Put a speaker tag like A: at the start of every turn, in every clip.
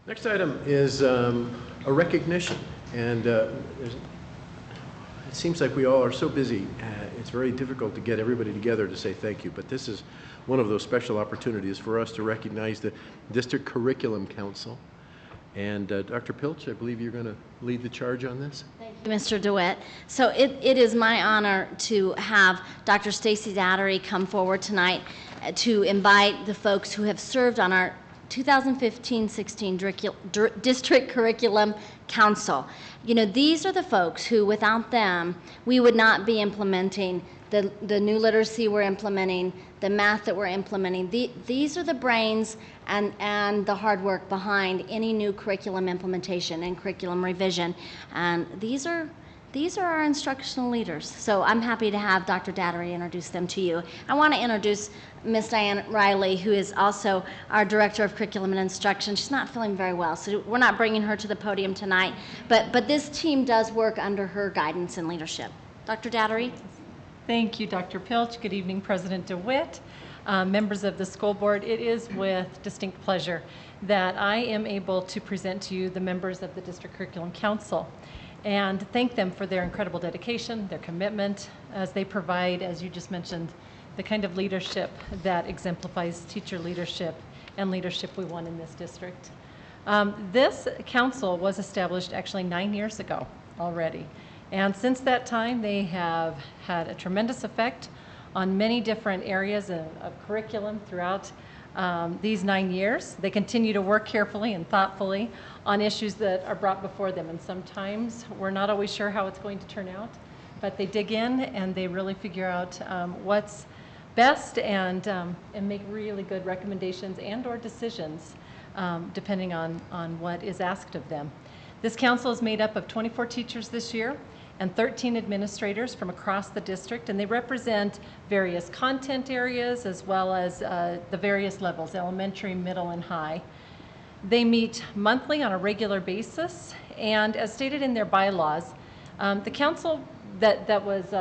A: Next item is a recognition, and it seems like we all are so busy. It's very difficult to get everybody together to say thank you, but this is one of those special opportunities for us to recognize the District Curriculum Council. And Dr. Pilch, I believe you're going to lead the charge on this.
B: Thank you, Mr. DeWitt. So it is my honor to have Dr. Stacy Dattery come forward tonight to invite the folks who have served on our 2015-16 District Curriculum Council. You know, these are the folks who, without them, we would not be implementing the new literacy we're implementing, the math that we're implementing. These are the brains and the hard work behind any new curriculum implementation and curriculum revision. And these are our instructional leaders. So I'm happy to have Dr. Dattery introduce them to you. I want to introduce Ms. Diane Riley, who is also our Director of Curriculum and Instruction. She's not feeling very well, so we're not bringing her to the podium tonight. But this team does work under her guidance and leadership. Dr. Dattery?
C: Thank you, Dr. Pilch. Good evening, President DeWitt, members of the school board. It is with distinct pleasure that I am able to present to you the members of the District Curriculum Council and thank them for their incredible dedication, their commitment, as they provide, as you just mentioned, the kind of leadership that exemplifies teacher leadership and leadership we want in this district. This council was established actually 9 years ago already. And since that time, they have had a tremendous effect on many different areas of curriculum throughout these 9 years. They continue to work carefully and thoughtfully on issues that are brought before them. And sometimes we're not always sure how it's going to turn out, but they dig in and they really figure out what's best and make really good recommendations and or decisions depending on what is asked of them. This council is made up of 24 teachers this year and 13 administrators from across the district, and they represent various content areas as well as the various levels, elementary, middle, and high. They meet monthly on a regular basis, and as stated in their bylaws, the council that was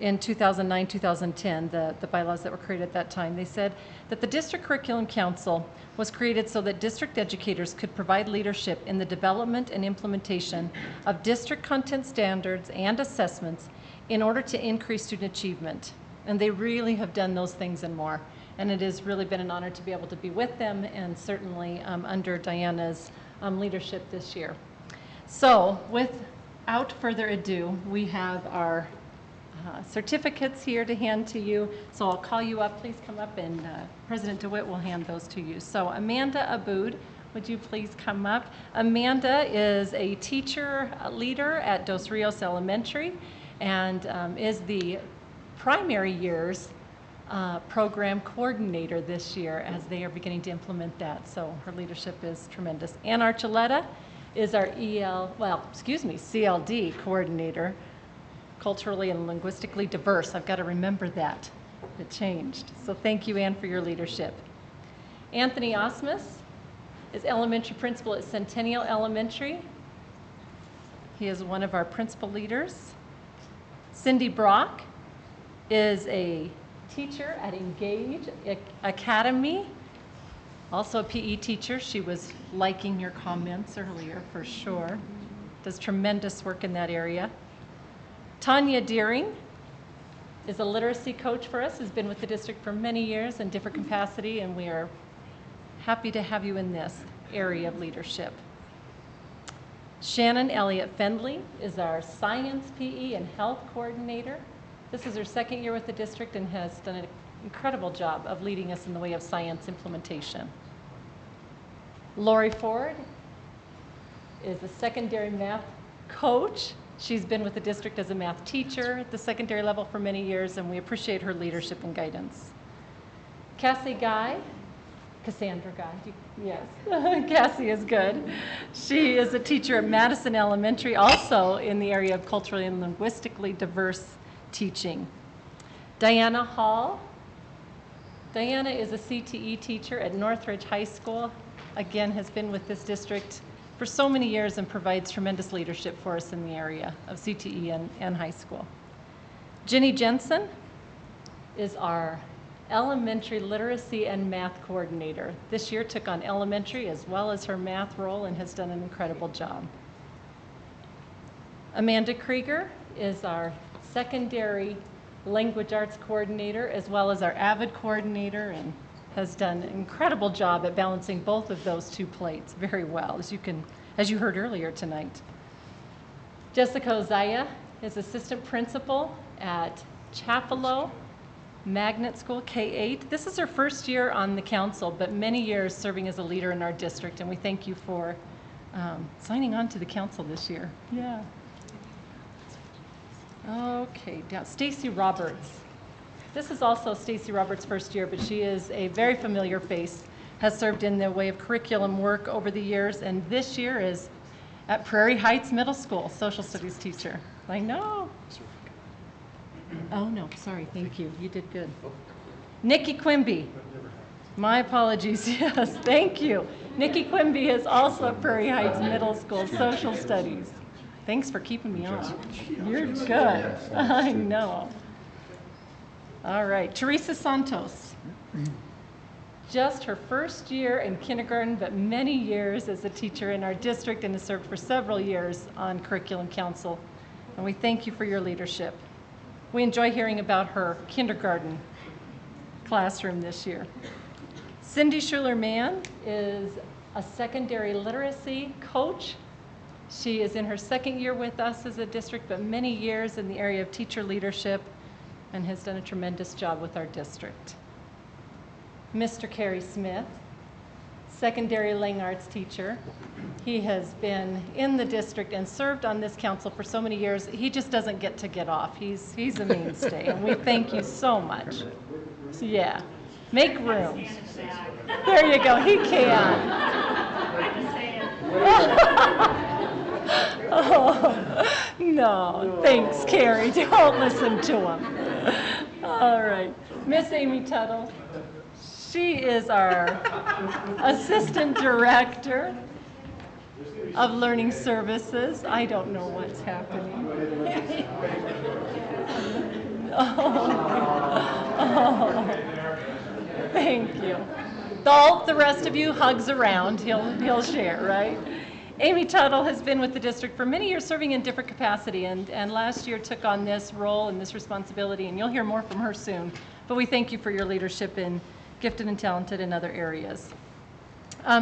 C: in 2009-2010, the bylaws that were created at that time, they said that the District Curriculum Council was created so that district educators could provide leadership in the development and implementation of district content standards and assessments in order to increase student achievement. And they really have done those things and more. And it has really been an honor to be able to be with them, and certainly under Diana's leadership this year. So without further ado, we have our certificates here to hand to you. So I'll call you up. Please come up, and President DeWitt will hand those to you. So Amanda Aboud, would you please come up? Amanda is a teacher leader at Dos Rios Elementary and is the primary years program coordinator this year as they are beginning to implement that. So her leadership is tremendous. Ann Archuleta is our CLD coordinator, culturally and linguistically diverse. I've got to remember that. It changed. So thank you, Ann, for your leadership. Anthony Osmus is elementary principal at Centennial Elementary. He is one of our principal leaders. Cindy Brock is a teacher at Engage Academy, also a PE teacher. She was liking your comments earlier for sure. Does tremendous work in that area. Tanya Deering is a literacy coach for us, has been with the district for many years in different capacity, and we are happy to have you in this area of leadership. Shannon Elliott Fendley is our science, PE, and health coordinator. This is her second year with the district and has done an incredible job of leading us in the way of science implementation. Lori Ford is a secondary math coach. She's been with the district as a math teacher at the secondary level for many years, and we appreciate her leadership and guidance. Cassandra Guy, yes, Cassie is good. She is a teacher at Madison Elementary, also in the area of culturally and linguistically diverse teaching. Diana Hall. Diana is a CTE teacher at Northridge High School, again has been with this district for so many years and provides tremendous leadership for us in the area of CTE and high school. Jenny Jensen is our Elementary Literacy and Math Coordinator. This year took on elementary as well as her math role and has done an incredible job. Amanda Krieger is our Secondary Language Arts Coordinator as well as our AVID Coordinator and has done an incredible job at balancing both of those two plates very well, as you heard earlier tonight. Jessica Ozaya is Assistant Principal at Chapelo Magnet School K-8. This is her first year on the council, but many years serving as a leader in our district, and we thank you for signing on to the council this year. Yeah. Okay, down Stacy Roberts. This is also Stacy Roberts' first year, but she is a very familiar face, has served in the way of curriculum work over the years, and this year is at Prairie Heights Middle School, social studies teacher. I know. Oh, no, sorry, thank you. You did good. Nikki Quimby. My apologies, yes, thank you. Nikki Quimby is also at Prairie Heights Middle School, social studies. Thanks for keeping me on. You're good. I know. All right, Teresa Santos. Just her first year in kindergarten, but many years as a teacher in our district and has served for several years on Curriculum Council. And we thank you for your leadership. We enjoy hearing about her kindergarten classroom this year. Cindy Schuler-Mann is a secondary literacy coach. She is in her second year with us as a district, but many years in the area of teacher leadership and has done a tremendous job with our district. Mr. Kerry Smith, secondary lang arts teacher. He has been in the district and served on this council for so many years. He just doesn't get off. He's a mainstay, and we thank you so much. So, yeah, make room. There you go. He can. Oh, no, thanks, Carrie. Don't listen to him. All right. Miss Amy Tuttle. She is our Assistant Director of Learning Services. I don't know what's happening. Thank you. The rest of you, hugs around. He'll share, right? Amy Tuttle has been with the district for many years, serving in different capacity, and last year took on this role and this responsibility, and you'll hear more from her soon. But we thank you for your leadership in gifted and talented in other areas.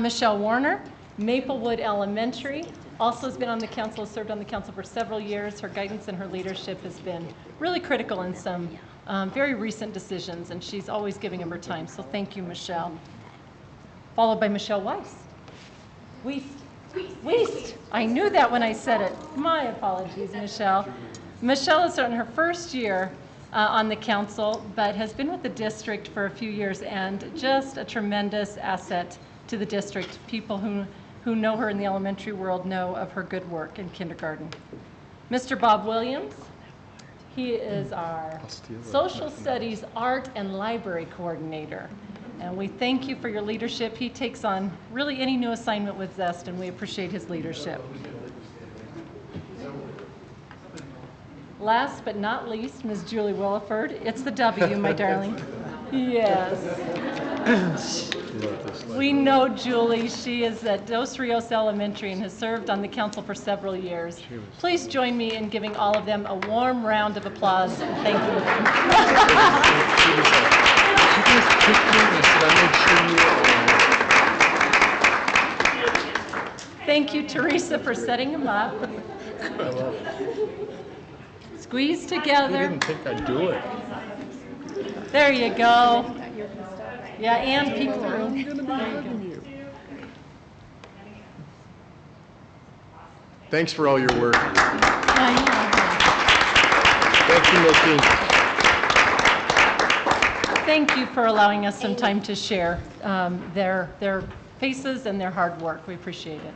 C: Michelle Warner, Maplewood Elementary, also has been on the council, served on the council for several years. Her guidance and her leadership has been really critical in some very recent decisions, and she's always giving of her time. So thank you, Michelle. Followed by Michelle Weiss. Weist. I knew that when I said it. My apologies, Michelle. Michelle is in her first year on the council, but has been with the district for a few years and just a tremendous asset to the district. People who know her in the elementary world know of her good work in kindergarten. Mr. Bob Williams, he is our social studies, art, and library coordinator. And we thank you for your leadership. He takes on really any new assignment with zest, and we appreciate his leadership. Last but not least, Ms. Julie Williford. It's the W, my darling. Yes. We know Julie. She is at Dos Rios Elementary and has served on the council for several years. Please join me in giving all of them a warm round of applause. Thank you. Thank you, Teresa, for setting them up. Squeeze together.
D: I didn't think I'd do it.
C: There you go. Yeah, and peek through.
A: Thanks for all your work.
C: I
A: Thank you, Nikki.
C: Thank you for allowing us some time to share their faces and their hard work. We appreciate it.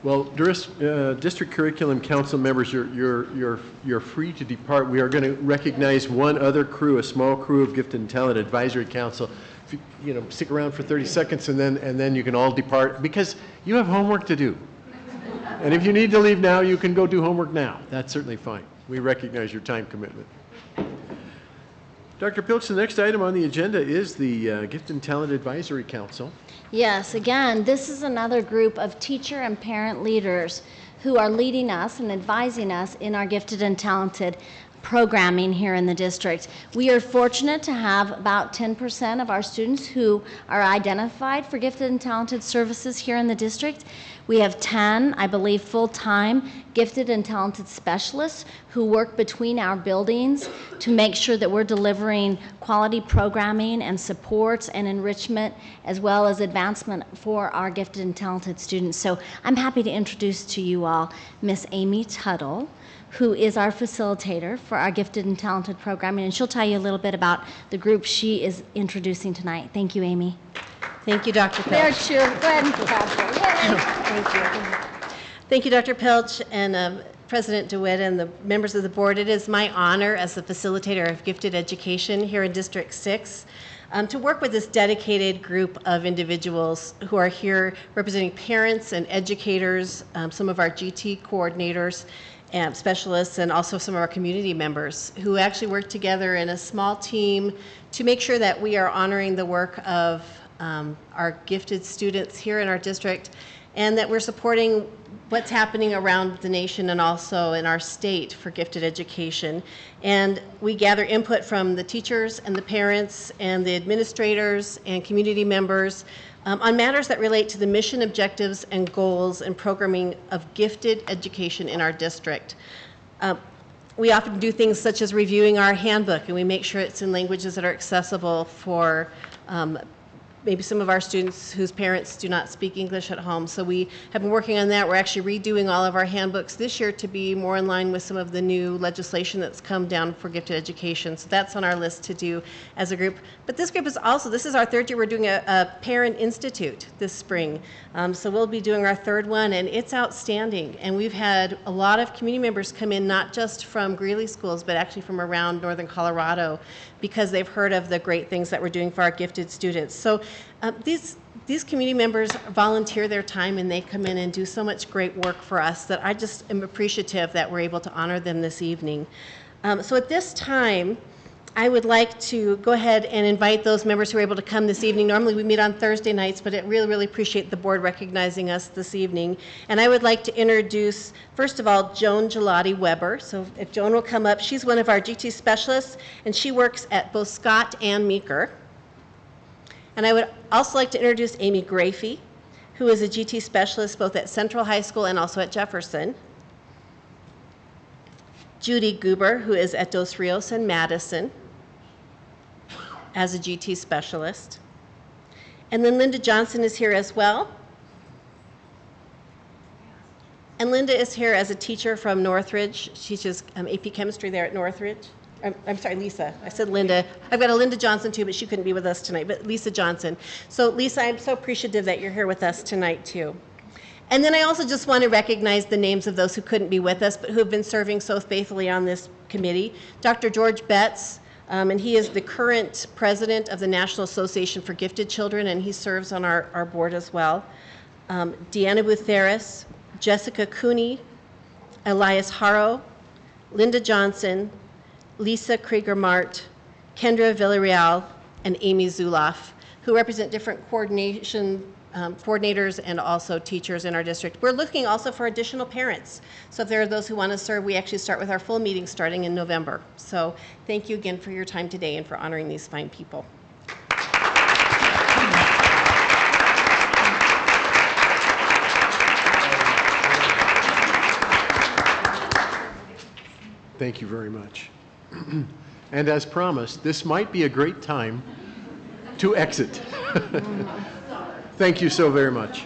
A: Well, District Curriculum Council members, you're free to depart. We are going to recognize one other crew, a small crew of Gifted and Talented Advisory Council. If you stick around for 30 seconds and then you can all depart because you have homework to do. And if you need to leave now, you can go do homework now. That's certainly fine. We recognize your time commitment. Dr. Pilch, the next item on the agenda is the Gifted and Talent Advisory Council.
B: Yes, again, this is another group of teacher and parent leaders who are leading us and advising us in our gifted and talented programming here in the district. We are fortunate to have about 10% of our students who are identified for gifted and talented services here in the district. We have 10, I believe, full-time gifted and talented specialists who work between our buildings to make sure that we're delivering quality programming and supports and enrichment as well as advancement for our gifted and talented students. So I'm happy to introduce to you all Miss Amy Tuttle, who is our facilitator for our gifted and talented programming, and she'll tell you a little bit about the group she is introducing tonight. Thank you, Amy.
D: Thank you, Dr. Pilch.
B: There, Chu. Go ahead and clap for her.
D: Thank you. Thank you, Dr. Pilch and President DeWitt and the members of the board. It is my honor as the facilitator of gifted education here in District 6 to work with this dedicated group of individuals who are here representing parents and educators, some of our GT coordinators, and specialists, and also some of our community members who actually work together in a small team to make sure that we are honoring the work of our gifted students here in our district, and that we're supporting what's happening around the nation and also in our state for gifted education. And we gather input from the teachers and the parents and the administrators and community members on matters that relate to the mission, objectives, and goals and programming of gifted education in our district. We often do things such as reviewing our handbook, and we make sure it's in languages that are accessible for maybe some of our students whose parents do not speak English at home. So we have been working on that. We're actually redoing all of our handbooks this year to be more in line with some of the new legislation that's come down for gifted education. So that's on our list to do as a group. But this group is also, this is our third year, we're doing a parent institute this spring. So we'll be doing our third one, and it's outstanding. And we've had a lot of community members come in, not just from Greeley schools, but actually from around northern Colorado, because they've heard of the great things that we're doing for our gifted students. So these community members volunteer their time, and they come in and do so much great work for us that I just am appreciative that we're able to honor them this evening. So at this time, I would like to go ahead and invite those members who are able to come this evening. Normally we meet on Thursday nights, but I really appreciate the board recognizing us this evening. And I would like to introduce, first of all, Joan Gelati Weber. So if Joan will come up, she's one of our GT specialists, and she works at both Scott and Meeker. And I would also like to introduce Amy Grafey, who is a GT specialist both at Central High School and also at Jefferson. Judy Guber, who is at Dos Rios and Madison as a GT specialist. And then Linda Johnson is here as well. And Linda is here as a teacher from Northridge. She teaches AP Chemistry there at Northridge. I'm sorry, Lisa. I said Linda. I've got a Linda Johnson too, but she couldn't be with us tonight, but Lisa Johnson. So Lisa, I'm so appreciative that you're here with us tonight too. And then I also just want to recognize the names of those who couldn't be with us, but who have been serving so faithfully on this committee. Dr. George Betts, and he is the current president of the National Association for Gifted Children, and he serves on our board as well. Deanna Butheris, Jessica Cooney, Elias Haro, Linda Johnson, Lisa Krieger-Mart, Kendra Villarreal, and Amy Zuloff, who represent different coordinators and also teachers in our district. We're looking also for additional parents. So if there are those who want to serve, we actually start with our full meeting starting in November. So thank you again for your time today and for honoring these fine people.
A: Thank you very much. And as promised, this might be a great time to exit. Thank you so very much.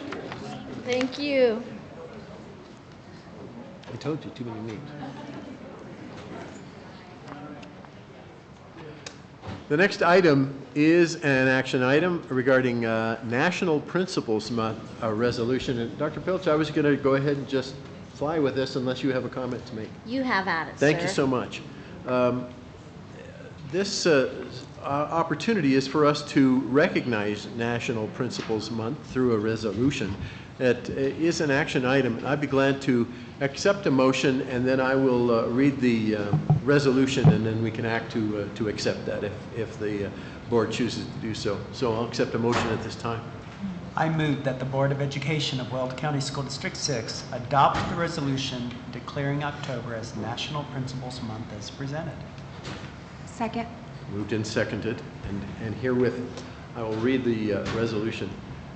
B: Thank you.
A: I told you, too many names. The next item is an action item regarding National Principals Month resolution. And Dr. Pilch, I was going to go ahead and just fly with this unless you have a comment to make.
B: You have at it,
A: Thank
B: sir.
A: you so much. This opportunity is for us to recognize National Principals Month through a resolution. It is an action item. I'd be glad to accept a motion, and then I will read the resolution, and then we can act to accept that if the board chooses to do so. So I'll accept a motion at this time.
E: I move that the Board of Education of Weld County School District 6 adopt the resolution declaring October as National Principals Month as presented.
F: Second.
A: Moved and seconded, and herewith I will read the resolution.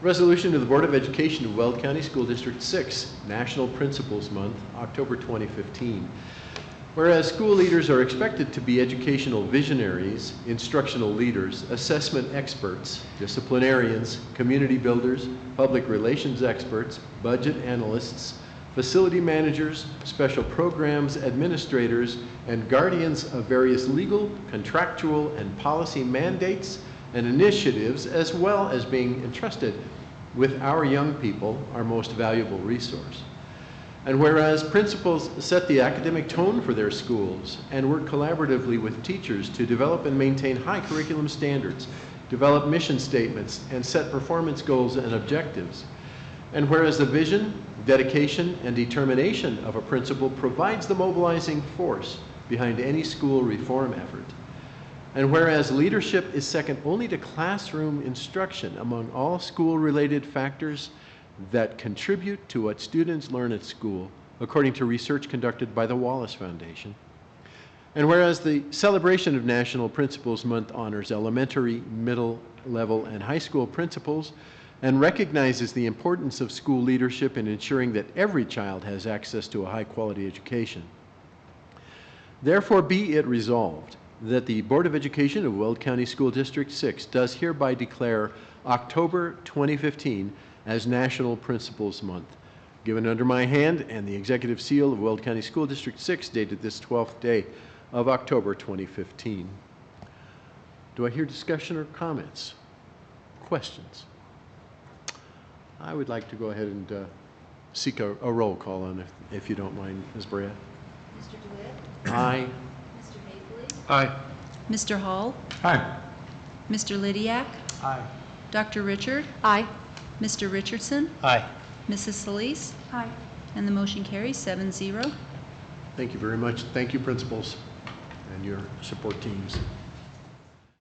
A: Resolution to the Board of Education of Weld County School District 6, National Principals Month, October 2015. Whereas school leaders are expected to be educational visionaries, instructional leaders, assessment experts, disciplinarians, community builders, public relations experts, budget analysts, facility managers, special programs administrators, and guardians of various legal, contractual, and policy mandates and initiatives, as well as being entrusted with our young people, our most valuable resource. And whereas principals set the academic tone for their schools and work collaboratively with teachers to develop and maintain high curriculum standards, develop mission statements, and set performance goals and objectives. And whereas the vision, dedication, and determination of a principal provides the mobilizing force behind any school reform effort. And whereas leadership is second only to classroom instruction among all school-related factors that contribute to what students learn at school, according to research conducted by the Wallace Foundation. And whereas the celebration of National Principals Month honors elementary, middle level, and high school principals and recognizes the importance of school leadership in ensuring that every child has access to a high-quality education. Therefore, be it resolved that the Board of Education of Weld County School District 6 does hereby declare October 2015 as National Principals Month, given under my hand and the executive seal of Weld County School District 6, dated this 12th day of October 2015. Do I hear discussion or comments? Questions? I would like to go ahead and seek a roll call on if you don't mind, Ms. Brea.
G: Mr. DeWitt?
A: Aye.
G: Mr. Haefele?
A: Aye.
F: Mr. Hall?
E: Aye.
F: Mr. Lydiak?
E: Aye.
F: Dr. Richard?
B: Aye.
F: Mr. Richardson?
E: Aye.
F: Mrs. Solis?
G: Aye.
F: And the motion carries 7-0.
A: Thank you very much. Thank you, principals, and your support teams.